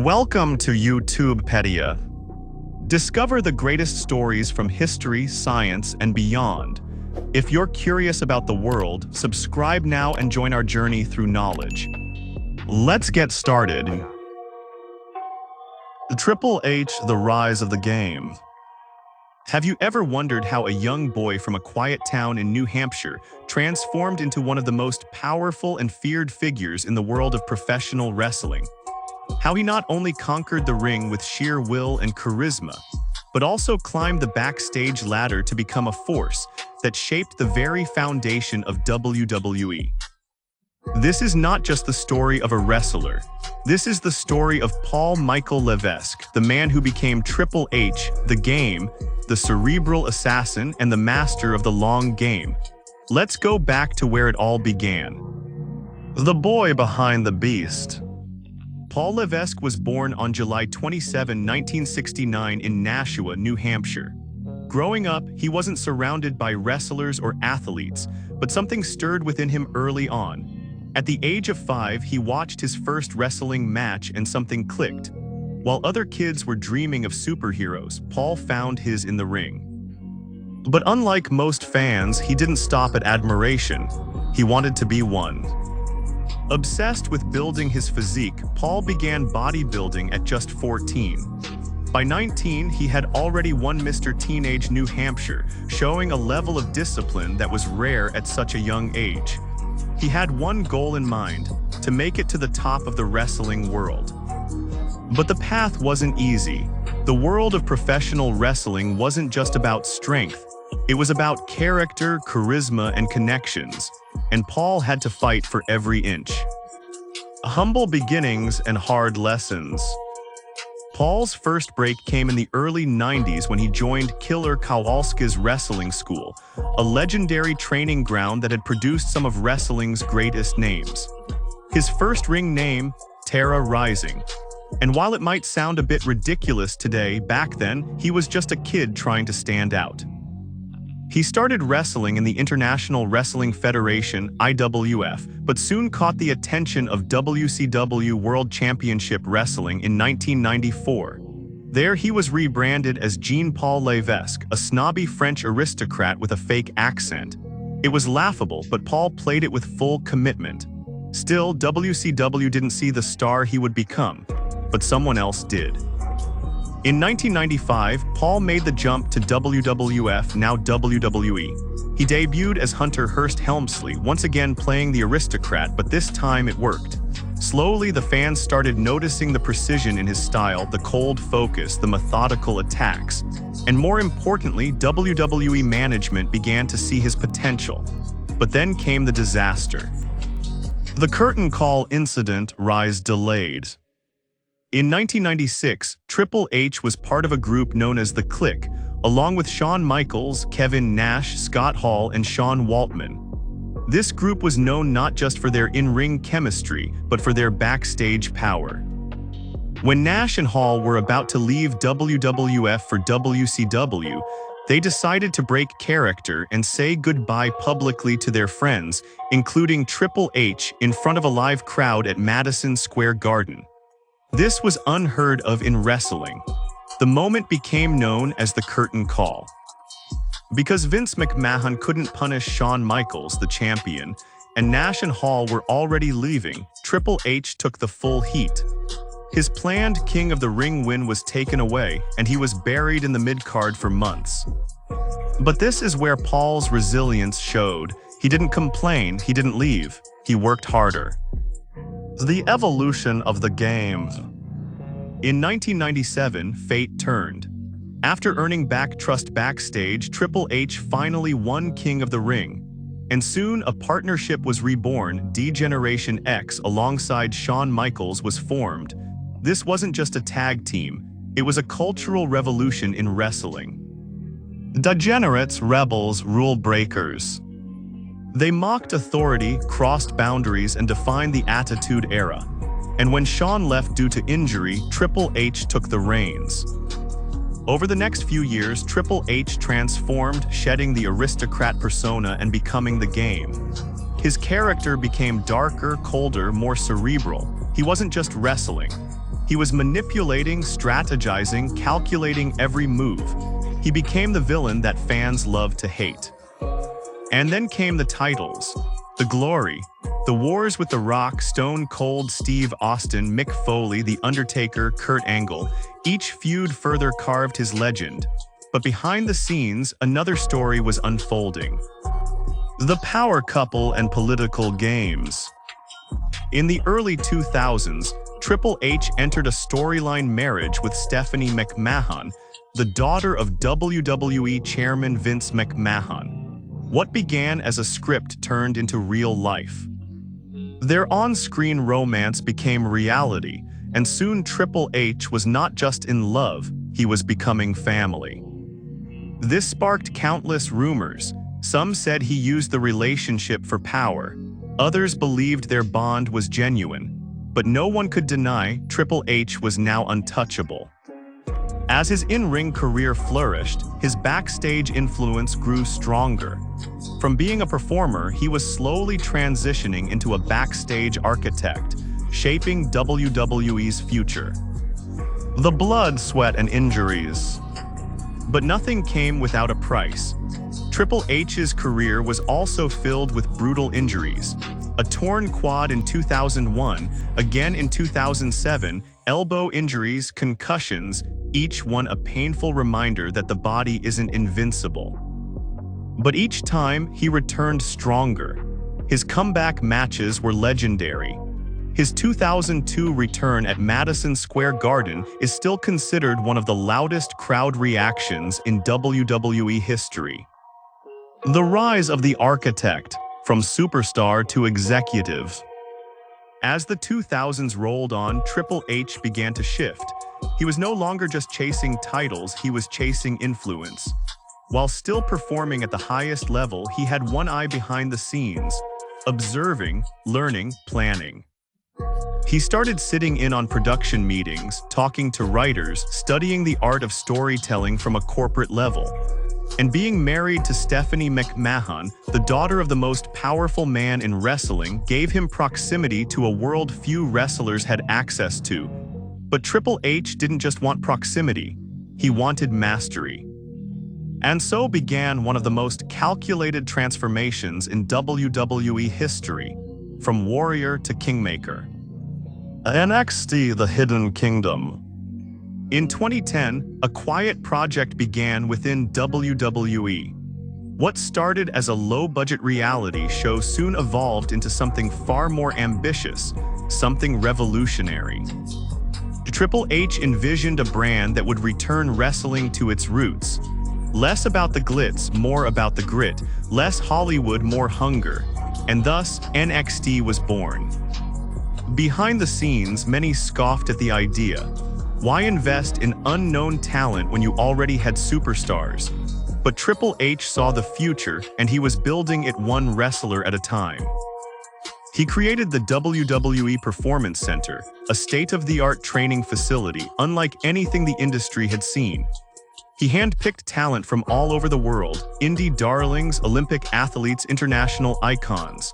Welcome to Youtube Pedia. Discover the greatest stories from history, science, and beyond. If you're curious about the world, subscribe now and join our journey through knowledge. Let's get started. Triple H, the rise of the game. Have you ever wondered how a young boy from a quiet town in New Hampshire transformed into one of the most powerful and feared figures in the world of professional wrestling? How he not only conquered the ring with sheer will and charisma, but also climbed the backstage ladder to become a force that shaped the very foundation of WWE. This is not just the story of a wrestler. This is the story of Paul Michael Levesque, the man who became Triple H, the Game, the cerebral assassin, and the master of the long game. Let's go back to where it all began. The boy behind the beast. Paul Levesque was born on July 27, 1969 in Nashua, New Hampshire. Growing up, he wasn't surrounded by wrestlers or athletes, but something stirred within him early on. At the age of 5, he watched his first wrestling match and something clicked. While other kids were dreaming of superheroes, Paul found his in the ring. But unlike most fans, he didn't stop at admiration. He wanted to be one. Obsessed with building his physique, Paul began bodybuilding at just 14. By 19, he had already won Mr. Teenage New Hampshire, showing a level of discipline that was rare at such a young age. He had one goal in mind: to make it to the top of the wrestling world. But the path wasn't easy. The world of professional wrestling wasn't just about strength. It was about character, charisma, and connections. And Paul had to fight for every inch. Humble beginnings and hard lessons. Paul's first break came in the early 90s when he joined Killer Kowalski's wrestling school, a legendary training ground that had produced some of wrestling's greatest names. His first ring name, Terra Rising. And while it might sound a bit ridiculous today, back then, he was just a kid trying to stand out. He started wrestling in the International Wrestling Federation, IWF, but soon caught the attention of WCW World Championship Wrestling in 1994. There he was rebranded as Jean-Paul Levesque, a snobby French aristocrat with a fake accent. It was laughable, but Paul played it with full commitment. Still, WCW didn't see the star he would become, but someone else did. In 1995, Paul made the jump to WWF, now WWE. He debuted as Hunter Hearst Helmsley, once again playing the aristocrat, but this time it worked. Slowly, the fans started noticing the precision in his style, the cold focus, the methodical attacks. And more importantly, WWE management began to see his potential. But then came the disaster. The curtain call incident, rise delayed. In 1996, Triple H was part of a group known as The Clique, along with Shawn Michaels, Kevin Nash, Scott Hall, and Sean Waltman. This group was known not just for their in-ring chemistry, but for their backstage power. When Nash and Hall were about to leave WWF for WCW, they decided to break character and say goodbye publicly to their friends, including Triple H, in front of a live crowd at Madison Square Garden. This was unheard of in wrestling. The moment became known as the curtain call. Because Vince McMahon couldn't punish Shawn Michaels, the champion, and Nash and Hall were already leaving, Triple H took the full heat. His planned King of the Ring win was taken away, and he was buried in the mid-card for months. But this is where Paul's resilience showed. He didn't complain, he didn't leave, he worked harder. The evolution of the game. In 1997, fate turned. After earning back trust backstage, Triple H finally won King of the Ring. And soon, a partnership was reborn. D-Generation X alongside Shawn Michaels was formed. This wasn't just a tag team. It was a cultural revolution in wrestling. Degenerates, rebels, rule breakers. They mocked authority, crossed boundaries, and defined the Attitude Era. And when Shawn left due to injury, Triple H took the reins. Over the next few years, Triple H transformed, shedding the aristocrat persona and becoming the Game. His character became darker, colder, more cerebral. He wasn't just wrestling. He was manipulating, strategizing, calculating every move. He became the villain that fans loved to hate. And then came the titles, the glory, the wars with The Rock, Stone Cold Steve Austin, Mick Foley, The Undertaker, Kurt Angle. Each feud further carved his legend. But behind the scenes, another story was unfolding. The power couple and political games. In the early 2000s, Triple H entered a storyline marriage with Stephanie McMahon, the daughter of WWE Chairman Vince McMahon. What began as a script turned into real life. Their on-screen romance became reality, and soon Triple H was not just in love, he was becoming family. This sparked countless rumors. Some said he used the relationship for power. Others believed their bond was genuine. But no one could deny Triple H was now untouchable. As his in-ring career flourished, his backstage influence grew stronger. From being a performer, he was slowly transitioning into a backstage architect, shaping WWE's future. The blood, sweat, and injuries. But nothing came without a price. Triple H's career was also filled with brutal injuries. A torn quad in 2001, again in 2007, elbow injuries, concussions, each one a painful reminder that the body isn't invincible. But each time, he returned stronger. His comeback matches were legendary. His 2002 return at Madison Square Garden is still considered one of the loudest crowd reactions in WWE history. The rise of the architect, from superstar to executive. As the 2000s rolled on, Triple H began to shift. He was no longer just chasing titles, he was chasing influence. While still performing at the highest level, he had one eye behind the scenes, observing, learning, planning. He started sitting in on production meetings, talking to writers, studying the art of storytelling from a corporate level. And being married to Stephanie McMahon, the daughter of the most powerful man in wrestling, gave him proximity to a world few wrestlers had access to. But Triple H didn't just want proximity, he wanted mastery. And so began one of the most calculated transformations in WWE history, from warrior to kingmaker. NXT: The Hidden Kingdom. In 2010, a quiet project began within WWE. What started as a low-budget reality show soon evolved into something far more ambitious, something revolutionary. Triple H envisioned a brand that would return wrestling to its roots. Less about the glitz, more about the grit, less Hollywood, more hunger. And thus, NXT was born. Behind the scenes, many scoffed at the idea. Why invest in unknown talent when you already had superstars? But Triple H saw the future, and he was building it one wrestler at a time. He created the WWE Performance Center, a state-of-the-art training facility unlike anything the industry had seen. He handpicked talent from all over the world, indie darlings, Olympic athletes, international icons.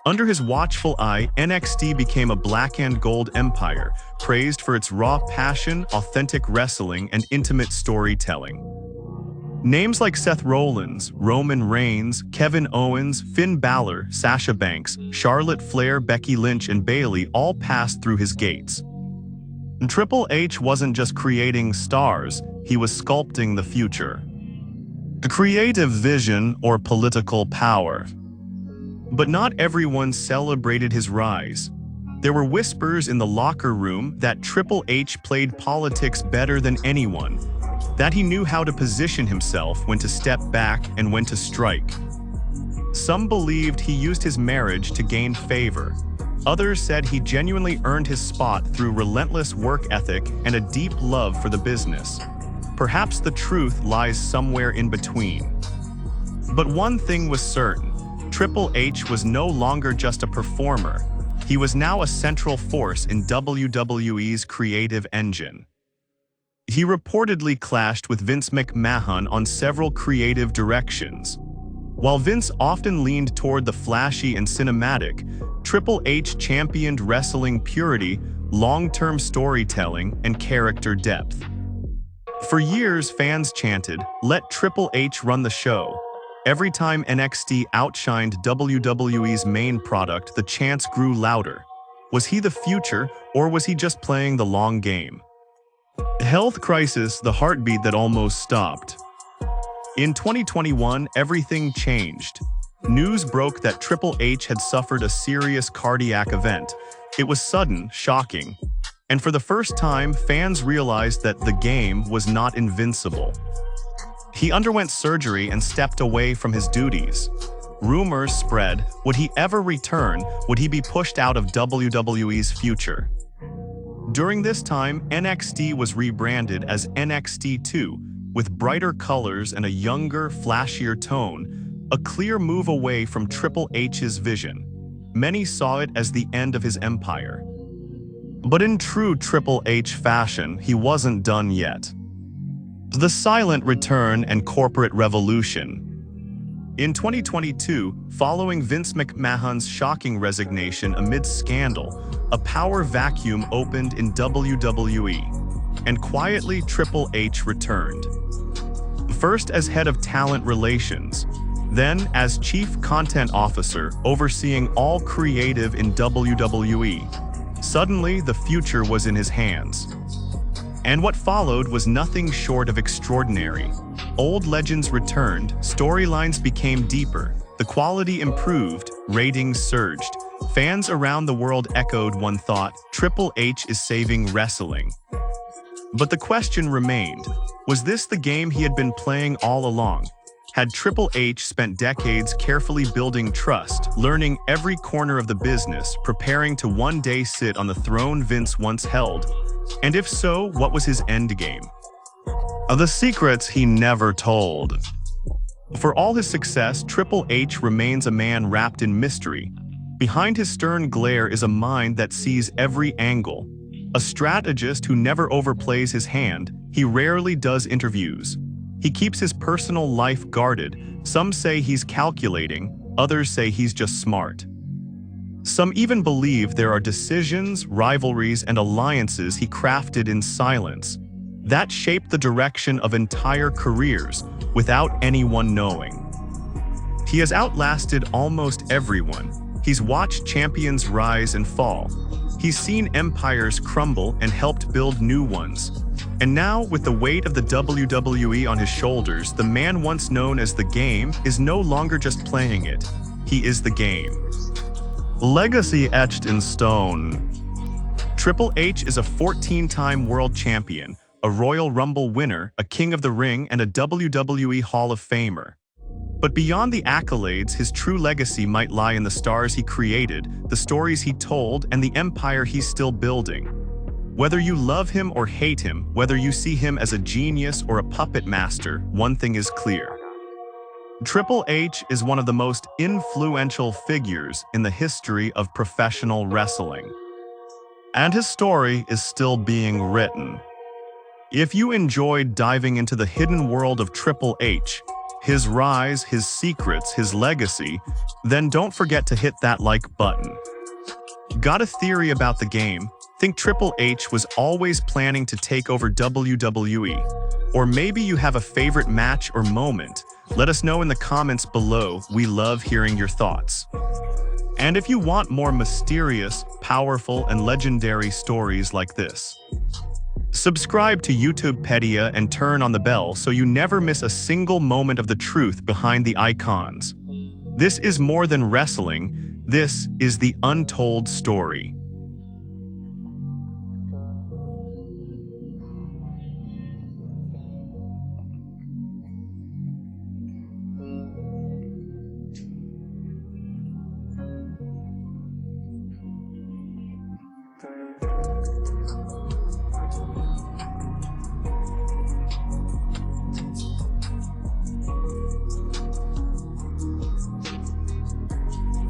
Under his watchful eye, NXT became a black and gold empire, praised for its raw passion, authentic wrestling, and intimate storytelling. Names like Seth Rollins, Roman Reigns, Kevin Owens, Finn Balor, Sasha Banks, Charlotte Flair, Becky Lynch, and Bayley all passed through his gates. And Triple H wasn't just creating stars, he was sculpting the future. A creative vision or political power. But not everyone celebrated his rise. There were whispers in the locker room that Triple H played politics better than anyone, that he knew how to position himself, when to step back and when to strike. Some believed he used his marriage to gain favor. Others said he genuinely earned his spot through relentless work ethic and a deep love for the business. Perhaps the truth lies somewhere in between. But one thing was certain. Triple H was no longer just a performer. He was now a central force in WWE's creative engine. He reportedly clashed with Vince McMahon on several creative directions. While Vince often leaned toward the flashy and cinematic, Triple H championed wrestling purity, long-term storytelling, and character depth. For years, fans chanted, "Let Triple H run the show." Every time NXT outshined WWE's main product, the chants grew louder. Was he the future, or was he just playing the long game? Health crisis, the heartbeat that almost stopped. In 2021, everything changed. News broke that Triple H had suffered a serious cardiac event. It was sudden, shocking, and for the first time, fans realized that the game was not invincible. He underwent surgery and stepped away from his duties. Rumors spread. Would he ever return? Would he be pushed out of WWE's future? During this time, NXT was rebranded as NXT 2, with brighter colors and a younger, flashier tone, a clear move away from Triple H's vision. Many saw it as the end of his empire. But in true Triple H fashion, he wasn't done yet. The silent return and corporate revolution. In 2022, following Vince McMahon's shocking resignation amid scandal, a power vacuum opened in WWE, and quietly Triple H returned. First as head of talent relations, then as chief content officer overseeing all creative in WWE. Suddenly, the future was in his hands. And what followed was nothing short of extraordinary. Old legends returned, storylines became deeper, the quality improved, ratings surged. Fans around the world echoed one thought: Triple H is saving wrestling. But the question remained, was this the game he had been playing all along? Had Triple H spent decades carefully building trust, learning every corner of the business, preparing to one day sit on the throne Vince once held? And if so, what was his endgame? The secrets he never told. For all his success, Triple H remains a man wrapped in mystery. Behind his stern glare is a mind that sees every angle. A strategist who never overplays his hand. He rarely does interviews. He keeps his personal life guarded. Some say he's calculating, others say he's just smart. Some even believe there are decisions, rivalries, and alliances he crafted in silence that shaped the direction of entire careers without anyone knowing. He has outlasted almost everyone. He's watched champions rise and fall. He's seen empires crumble and helped build new ones. And now, with the weight of the WWE on his shoulders, the man once known as the Game is no longer just playing it. He is the game. Legacy etched in stone. Triple H is a 14-time world champion, a Royal Rumble winner, a King of the Ring, and a WWE Hall of Famer. But beyond the accolades, his true legacy might lie in the stars he created, the stories he told, and the empire he's still building. Whether you love him or hate him, whether you see him as a genius or a puppet master, one thing is clear. Triple H is one of the most influential figures in the history of professional wrestling. And his story is still being written. If you enjoyed diving into the hidden world of Triple H, his rise, his secrets, his legacy, then don't forget to hit that like button. Got a theory about the Game? Think Triple H was always planning to take over WWE? Or maybe you have a favorite match or moment? Let us know in the comments below. We love hearing your thoughts. And if you want more mysterious, powerful, and legendary stories like this, subscribe to Youtube Pedia and turn on the bell so you never miss a single moment of the truth behind the icons. This is more than wrestling. This is the untold story.